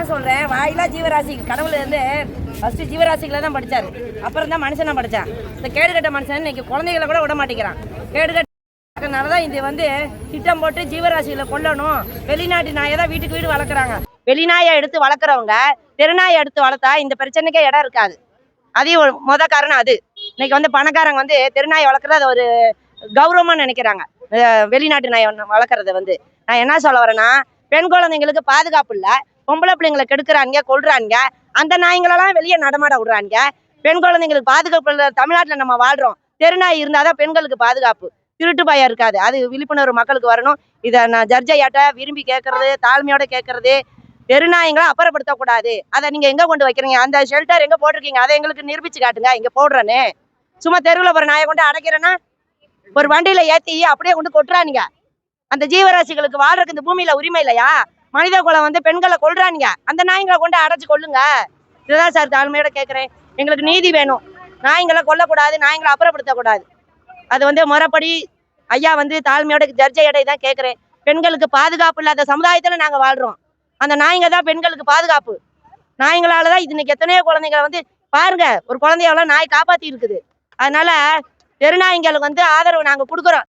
தான் சொல்றேன், வாயிலா ஜீவராசி கடவுள் வந்து ஃபர்ஸ்ட் ஜீவராசிகளை தான் படிச்சாரு, அப்புறம் தான் மனுஷனா படிச்சான். இந்த கேடுகட்ட மனுஷன் இன்னைக்கு குழந்தைகளை கூட விட மாட்டேங்கிறான். கேடுகட்டனாலதான் இது வந்து திட்டம் போட்டு ஜீவராசிகளை கொல்லணும். வெளிநாட்டு நாயை தான் வீட்டுக்கு வீடு வளர்க்குறாங்க. வெளிநாயை எடுத்து வளர்க்குறவங்க தெருநாயை எடுத்து வளர்த்தா இந்த பிரச்சனைக்கே இடம் இருக்காது. அதையும் முத காரணம் அது. இன்னைக்கு வந்து பணக்காரங்க வந்து தெருநாயை வளர்க்குறது அது ஒரு கௌரவமா நினைக்கிறாங்க. வெளிநாட்டு நாயை வளர்க்குறத வந்து நான் என்ன சொல்ல வரேன்னா, பெண் குழந்தைங்களுக்கு பாதுகாப்பு இல்லை, பொம்பளை பிள்ளைங்களை கெடுக்கிறாங்க, கொள்றாங்க. அந்த நாய்களெல்லாம் வெளியே நடமாட விடுறாங்க. பெண் குழந்தைங்களுக்கு பாதுகாப்பு இல்லை. தமிழ்நாட்டில் நம்ம வாழ்றோம், தெருநாய் இருந்தாதான் பெண்களுக்கு பாதுகாப்பு, திருட்டு பயம் இருக்காது. அது விழிப்புணர்வு மக்களுக்கு வரணும். இதை நான் ஜட்ஜையாட்ட விரும்பி கேட்கறது, தாழ்மையோட கேட்கறது, தெருநாயங்களை அப்புறப்படுத்தக்கூடாது. அதை நீங்க எங்க கொண்டு வைக்கிறீங்க? அந்த ஷெல்டர் எங்க போட்டிருக்கீங்க? அதை எங்களுக்கு நிரூபிச்சு காட்டுங்க. இங்க போடுறேன்னு சும்மா தெருவில் போற நாயை கொண்டு அடைக்கிறேன்னா ஒரு வண்டியில ஏத்தி அப்படியே கொண்டு கொட்டுறானுங்க. அந்த ஜீவராசிகளுக்கு வாழ்றதுக்கு இந்த பூமியில உரிமை இல்லையா? மனித குலம் வந்து பெண்களை கொள்றானுங்க. அந்த நாய்களை கொண்டு அடைச்சு கொள்ளுங்க. இதுதான் சார் தாழ்மையோட கேட்கிறேன். எங்களுக்கு நீதி வேணும். நாய்களை கொல்லக்கூடாது, நாய்களை அப்புறப்படுத்தக்கூடாது. அது வந்து முறைப்படி ஐயா வந்து தாழ்மையோட ஜட்ஜையடை தான் கேட்கிறேன். பெண்களுக்கு பாதுகாப்பு இல்லாத சமுதாயத்துல நாங்க வாழ்றோம். அந்த நாய்ங்க தான் பெண்களுக்கு பாதுகாப்பு. நாய்ங்களாலதான் இது இன்னைக்கு எத்தனையோ குழந்தைங்களை வந்து பாருங்க, ஒரு குழந்தையால நாய் காப்பாத்தி இருக்குது. அதனால தெருநாய்களுக்கு வந்து ஆதரவு நாங்க கொடுக்குறோம்.